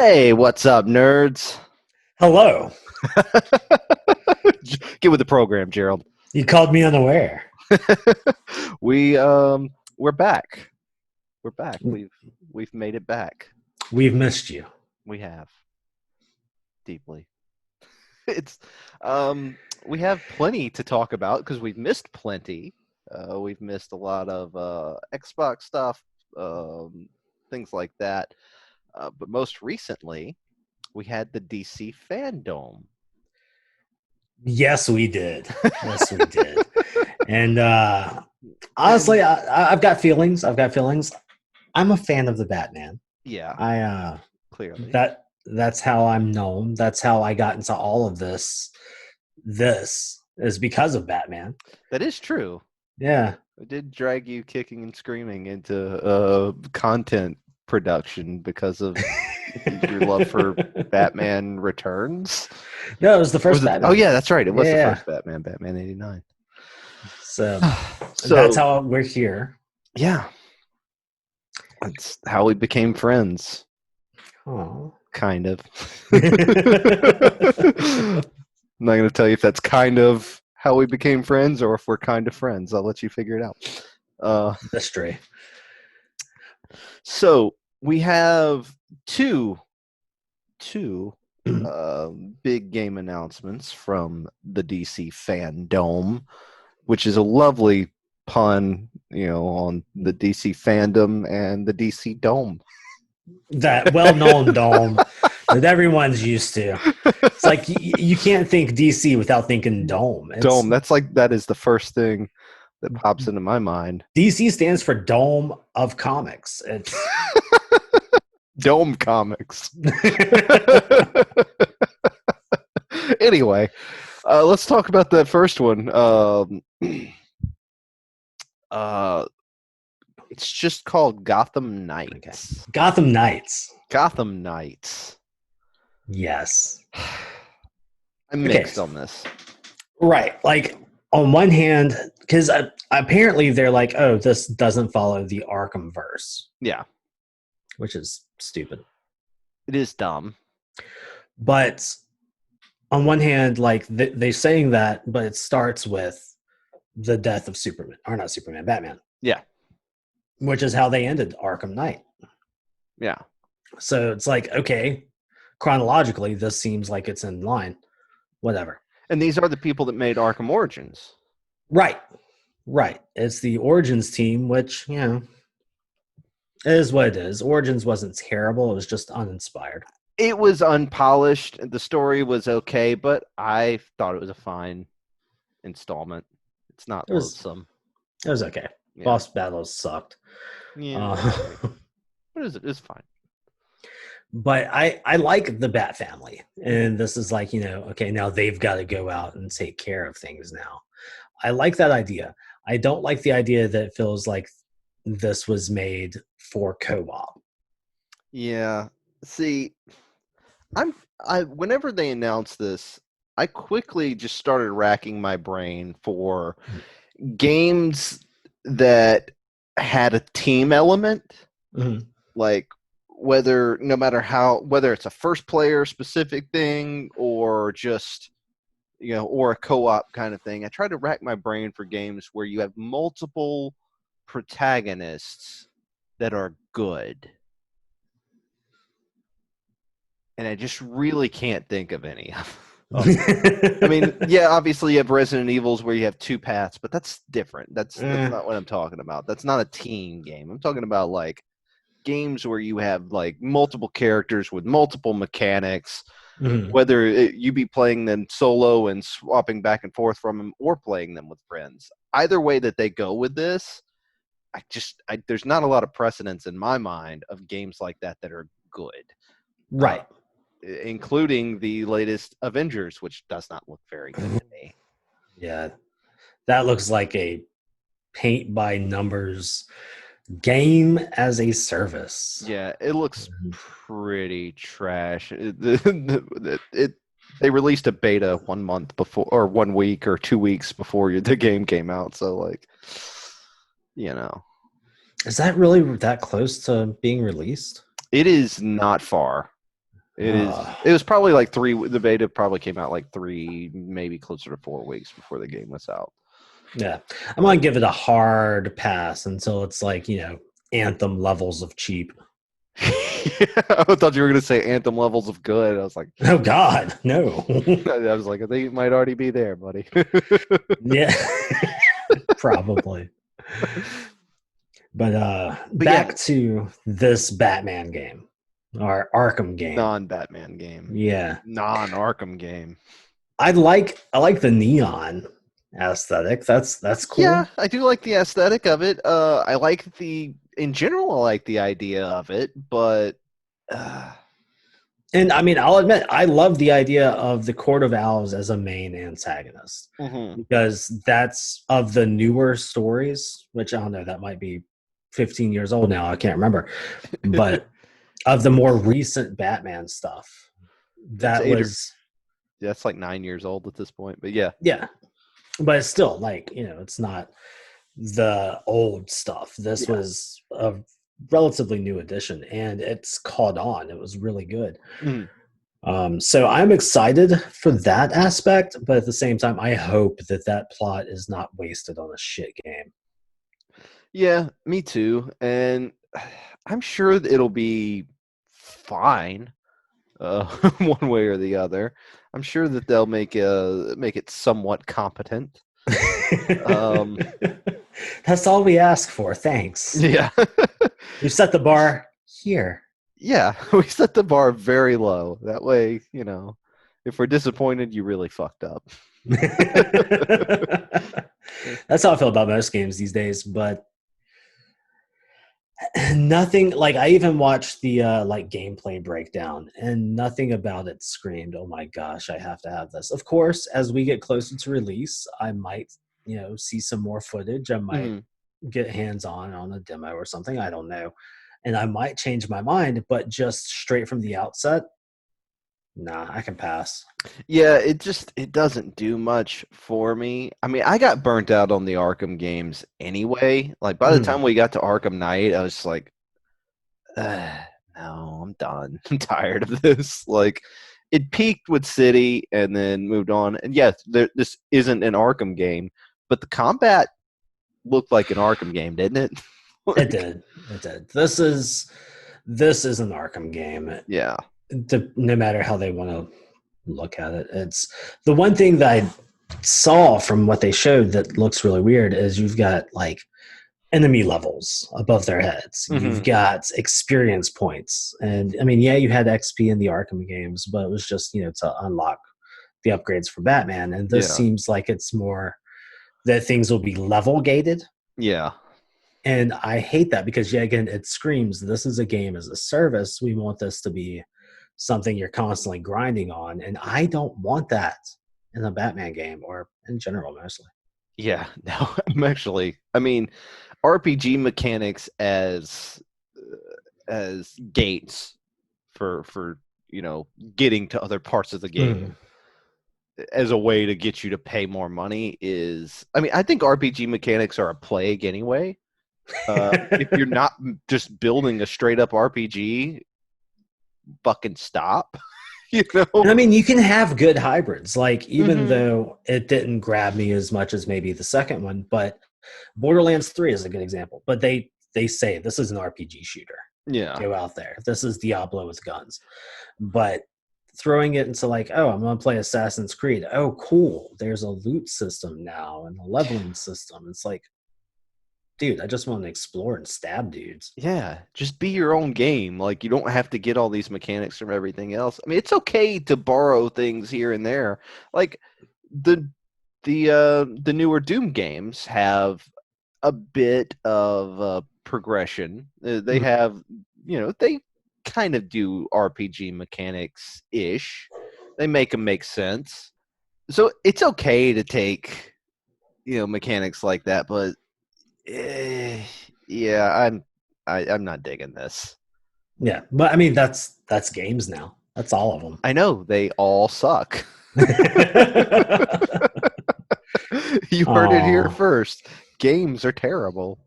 Hey, what's up, nerds? Hello. Get with the program, Gerald. You called me unaware. We're back. We're back. We've made it back. We've missed you. We have deeply. It's we have plenty to talk about because we've missed plenty. We've missed a lot of Xbox stuff, things like that. But most recently, we had the DC Fandome. Yes, we did. Yes, we did. And honestly, I've got feelings. I'm a fan of the Batman. Yeah, I clearly. that's how I'm known. That's how I got into all of this. This is because of Batman. That is true. Yeah. It did drag you kicking and screaming into content production because of your love for Batman Returns. No, it was the first Was it? Batman. Oh yeah, that's right. It was the Yeah. first Batman, Batman '89. So So that's how we're here. yeah, that's how we became friends. Oh. Kind of. I'm not going to tell you if that's kind of how we became friends or if we're kind of friends. I'll let you figure it out. Mystery. So we have two big game announcements from the DC Fandome, which is a lovely pun, on the DC fandom and the DC Dome. That well-known dome that everyone's used to. It's like you can't think DC without thinking dome. Dome. That is the first thing that pops into my mind. DC stands for Dome of Comics. It's Dome Comics. Anyway, let's talk about that first one. It's just called Gotham Knights. Okay. Gotham Knights. Gotham Knights. Yes. I'm mixed on this. Right. Like, on one hand, because apparently they're like, oh, this doesn't follow the Arkham verse. Yeah. Which is stupid. It is dumb. But on one hand, like, they're saying that, but it starts with the death of Superman. Or not Superman, Batman. Yeah. Which is how they ended Arkham Knight. Yeah. So it's like, okay, chronologically, this seems like it's in line. Whatever. And these are the people that made Arkham Origins. Right. It's the Origins team, which, it is what it is. Origins wasn't terrible. It was just uninspired. It was unpolished. The story was okay, but I thought it was a fine installment. It's not loathsome. It was okay. Yeah. Boss battles sucked. Yeah. What is it? It's fine. But I like the Bat family. And this is like, okay, now they've got to go out and take care of things now. I like that idea. I don't like the idea that it feels like this was made for co-op. Yeah. See, whenever they announced this, I quickly just started racking my brain for games that had a team element. Mm-hmm. Like whether it's a first player specific thing or just or a co-op kind of thing. I try to rack my brain for games where you have multiple protagonists that are good. And I just really can't think of any. I mean, yeah, obviously you have Resident Evils where you have two paths, but that's different. That's not what I'm talking about. That's not a team game. I'm talking about like games where you have like multiple characters with multiple mechanics, whether you be playing them solo and swapping back and forth from them or playing them with friends. Either way that they go with this, there's not a lot of precedence in my mind of games like that are good. Right. Including the latest Avengers, which does not look very good to me. Yeah. That looks like a paint by numbers game as a service. Yeah, it looks pretty trash. They released a beta 1 month before, or 1 week or 2 weeks before the game came out. So, like, is that really that close to being released? It is not far. It is. It was probably like 3. The beta probably came out like 3, maybe closer to 4 weeks before the game was out. Yeah, I'm gonna give it a hard pass until it's like Anthem levels of cheap. I thought you were going to say Anthem levels of good. I was like, oh God, no. I was like, I think it might already be there, buddy. yeah, probably. But back to this Batman game or Arkham game. Non-Batman game. Yeah. Non-Arkham game. I like the neon aesthetic. That's cool. Yeah, I do like the aesthetic of it. I like in general, I like the idea of it, but and I mean, I'll admit, I love the idea of the Court of Owls as a main antagonist because that's of the newer stories, which I don't know, that might be 15 years old now. I can't remember, but of the more recent Batman stuff, that's like 9 years old at this point. But yeah, but it's still like it's not the old stuff. This was a relatively new edition, and it's caught on. It was really good. So I'm excited for that aspect, but at the same time, I hope that plot is not wasted on a shit game. Yeah, me too. And I'm sure it'll be fine, one way or the other. I'm sure that they'll make it somewhat competent. That's all we ask for. Thanks. Yeah. You set the bar here. Yeah, we set the bar very low. That way, if we're disappointed, you really fucked up. That's how I feel about most games these days, but nothing like I even watched the like gameplay breakdown, and nothing about it screamed, "Oh my gosh, I have to have this." Of course, as we get closer to release, I might, see some more footage. I might get hands-on a demo or something. I don't know. And I might change my mind, but just straight from the outset, nah, I can pass. Yeah, it doesn't do much for me. I mean, I got burnt out on the Arkham games anyway. Like by the time we got to Arkham Knight, I was just like, no, I'm done. I'm tired of this. Like, it peaked with City and then moved on. And yes, this isn't an Arkham game, but the combat looked like an Arkham game, didn't it? It did. This is an Arkham game. Yeah. No matter how they want to look at it. It's the one thing that I saw from what they showed that looks really weird is you've got like enemy levels above their heads. You've got experience points. And I mean, yeah, you had XP in the Arkham games, but it was just, to unlock the upgrades for Batman. And this seems like it's more that things will be level gated. Yeah. And I hate that because, again, it screams, this is a game as a service. We want this to be something you're constantly grinding on. And I don't want that in a Batman game or in general, mostly. Yeah, no, I mean, RPG mechanics as gates for getting to other parts of the game as a way to get you to pay more money is, I mean, I think RPG mechanics are a plague anyway. If you're not just building a straight up RPG, fucking stop. And I mean, you can have good hybrids. Like, even though it didn't grab me as much as maybe the second one, but Borderlands 3 is a good example. But they say this is an RPG shooter. Yeah, go out there. This is Diablo with guns. But throwing it into like, oh, I'm going to play Assassin's Creed. Oh, cool. There's a loot system now and a leveling system. It's like, dude, I just want to explore and stab dudes. Yeah, just be your own game. Like, you don't have to get all these mechanics from everything else. I mean, it's okay to borrow things here and there. Like the newer Doom games have a bit of progression. They have, they kind of do RPG mechanics ish. They make them make sense. So it's okay to take, mechanics like that, but. Yeah, I'm not digging this. Yeah, but I mean that's games now. That's all of them. I know they all suck. You heard it here first. Games are terrible.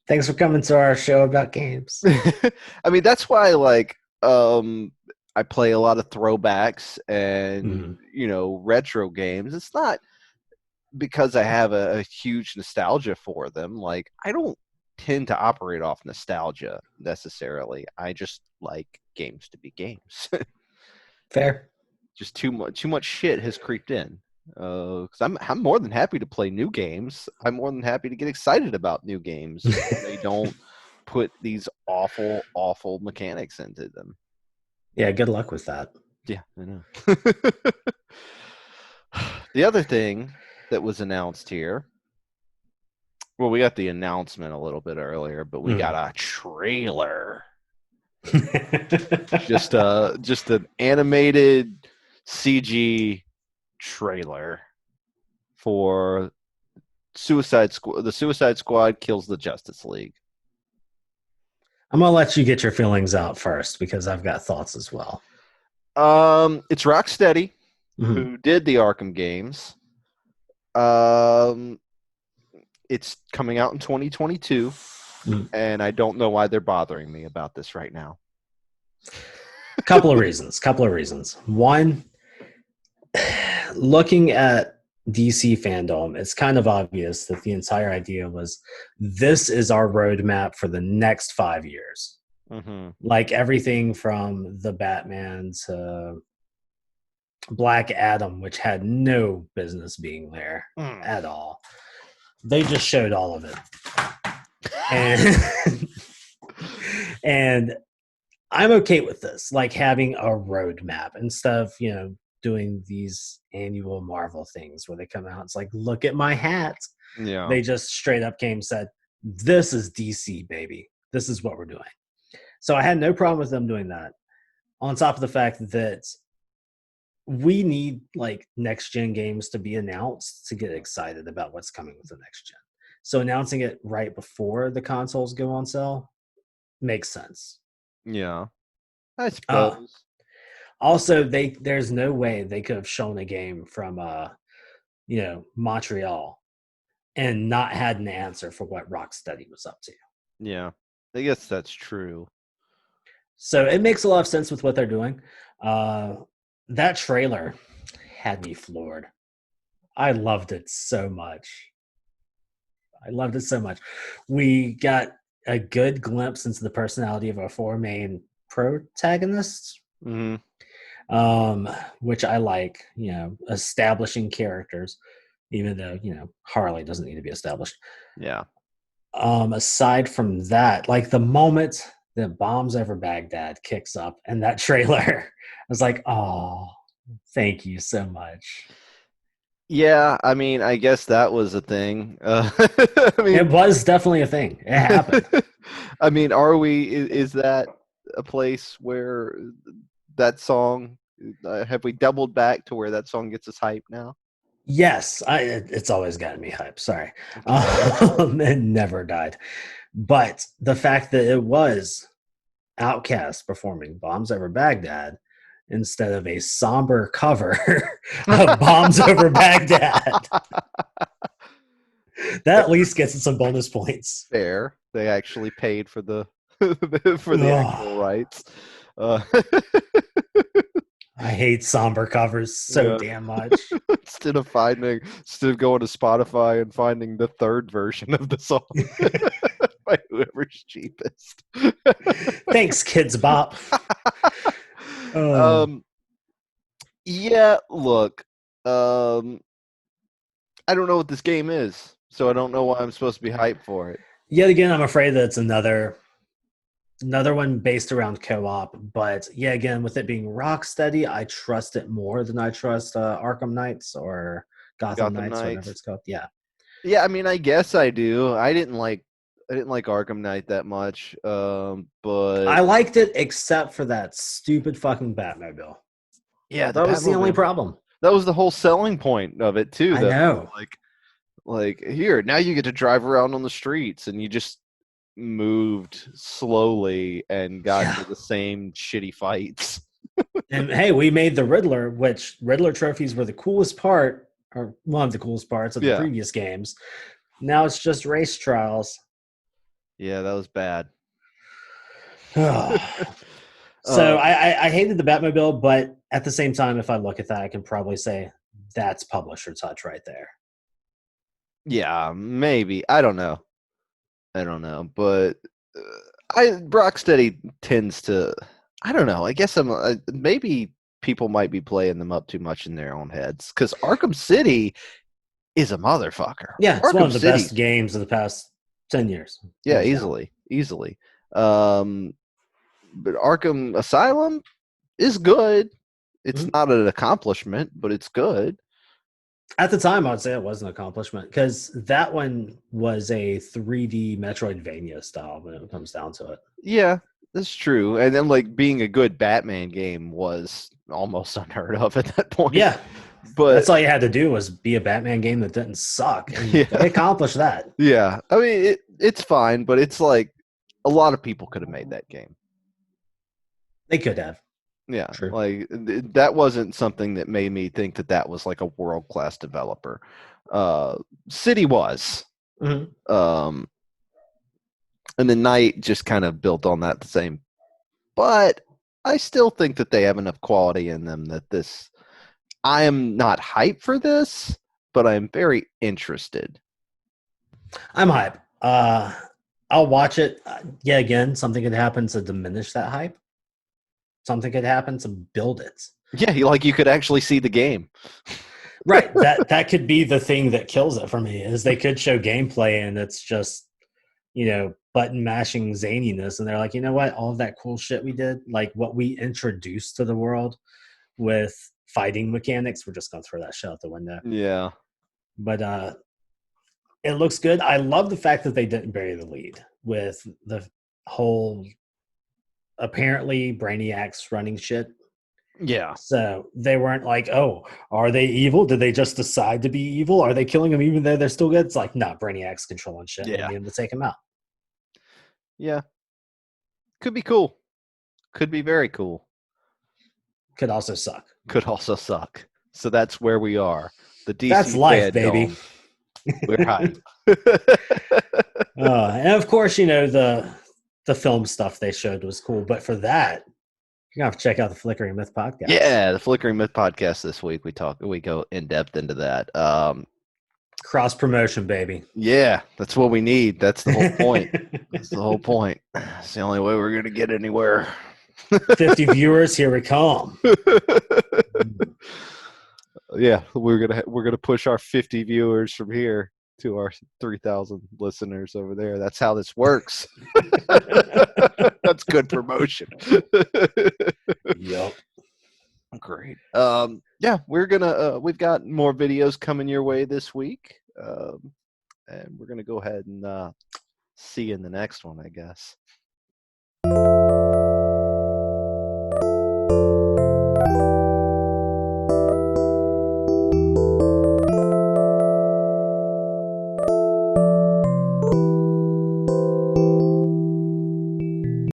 Thanks for coming to our show about games. I mean, that's why, like, I play a lot of throwbacks and Mhm. retro games. It's not because I have a huge nostalgia for them. Like, I don't tend to operate off nostalgia necessarily. I just like games to be games. Fair. Just too much shit has creeped in. Because I'm more than happy to play new games. I'm more than happy to get excited about new games when they don't put these awful, awful mechanics into them. Yeah, good luck with that. Yeah, I know. The other thing that was announced here, well, we got the announcement a little bit earlier, but we got a trailer. Just an animated CG trailer for Suicide Squad. The Suicide Squad kills the Justice League. I'm gonna let you get your feelings out first because I've got thoughts as well. It's Rocksteady Mhm. who did the Arkham games. It's coming out in 2022, and I don't know why they're bothering me about this right now. Couple of reasons. One, looking at DC Fandome, it's kind of obvious that the entire idea was this is our roadmap for the next 5 years. Mm-hmm. Like everything from the Batman to Black Adam, which had no business being there at all. They just showed all of it. And and I'm okay with this, like having a roadmap instead of, doing these annual Marvel things where they come out. It's like, look at my hat. Yeah. They just straight up came and said, this is DC, baby. This is what we're doing. So I had no problem with them doing that. On top of the fact that we need like next gen games to be announced to get excited about what's coming with the next gen. So announcing it right before the consoles go on sale makes sense. Yeah. I suppose. Also, there's no way they could have shown a game from Montreal and not had an answer for what Rocksteady was up to. Yeah. I guess that's true. So it makes a lot of sense with what they're doing. That trailer had me floored. I loved it so much. We got a good glimpse into the personality of our four main protagonists, which I like, establishing characters, even though, Harley doesn't need to be established. Yeah. Aside from that, like the moment that Bombs Over Baghdad kicks up and that trailer, I was like, oh, thank you so much. Yeah, I mean, I guess that was a thing. It was definitely a thing. It happened. I mean, is that a place where that song, have we doubled back to where that song gets us hype now? Yes, it's always gotten me hyped. Sorry. It never died. But the fact that it was Outkast performing Bombs Over Baghdad instead of a somber cover of Bombs Over Baghdad, that at least gets some bonus points. Fair. They actually paid for the for the actual rights. I hate somber covers so damn much. Instead of going to Spotify and finding the third version of the song by whoever's cheapest. Thanks, Kids Bop. Yeah, look, I don't know what this game is, so I don't know why I'm supposed to be hyped for it. Yet again, I'm afraid that it's another one based around co-op. But yeah, again, with it being Rocksteady, I trust it more than I trust Arkham Knights or Gotham Knights, whatever it's called. Yeah. Yeah, I mean, I guess I do. I didn't like Arkham Knight that much, but I liked it except for that stupid fucking Batmobile. Yeah, that was the only problem. That was the whole selling point of it too. I know. Like here, now you get to drive around on the streets, and you just moved slowly and got to the same shitty fights. And hey, we made the Riddler, which Riddler trophies were the coolest part, or one of the coolest parts of the previous games. Now it's just race trials. Yeah, that was bad. So I hated the Batmobile, but at the same time, if I look at that, I can probably say that's publisher touch right there. Yeah, maybe. I don't know. But I Rocksteady tends to. I don't know. I guess maybe people might be playing them up too much in their own heads because Arkham City is a motherfucker. Yeah, it's one Arkham of the City, best games of the past 10 years. yeah, Hands down. easily. Um, but Arkham Asylum is good. It's Mhm. not an accomplishment, but it's good. At the time, I'd say it was an accomplishment because that one was a 3D Metroidvania style when it comes down to it. Yeah, that's true. And then like being a good Batman game was almost unheard of at that point. Yeah, But that's all you had to do was be a Batman game that didn't suck, and yeah, they accomplished that. yeah. I mean, it's fine, but it's like a lot of people could have made that game. They could have. Yeah, True. like that wasn't something that made me think that that was like a world class developer. City was, Mhm. um, and the Night just kind of built on that the same. But I still think that they have enough quality in them that this. I am not hyped for this, but I'm very interested. I'm hype. I'll watch it. Yeah, again, something could happen to diminish that hype. Something could happen to build it. Yeah, you could actually see the game. Right. That could be the thing that kills it for me is they could show gameplay and it's just, button mashing zaniness. And they're like, you know what? All of that cool shit we did, like what we introduced to the world with fighting mechanics, we're just gonna throw that shit out the window. Yeah. But it looks good. I love the fact that they didn't bury the lead with the whole apparently Brainiac's running shit. Yeah. So they weren't like, oh, are they evil? Did they just decide to be evil? Are they killing them even though they're still good? It's like, no, Brainiac's controlling shit. Yeah. We need him to take him out. Yeah. Could be cool. Could be very cool. Could also suck. Could also suck. So that's where we are. The DC That's life, baby. We're hype. And of course, the film stuff they showed was cool. But for that, you're gonna have to check out the Flickering Myth podcast. Yeah, the Flickering Myth podcast this week. We go in depth into that. Cross promotion, baby. Yeah, that's what we need. That's the whole point. That's the whole point. It's the only way we're gonna get anywhere. 50 viewers, here we come. Yeah, we're gonna push our 50 viewers from here to our 3,000 listeners over there. That's how this works. That's good promotion. Yep. Great. Yeah, we've got more videos coming your way this week. And we're gonna go ahead and see you in the next one, I guess.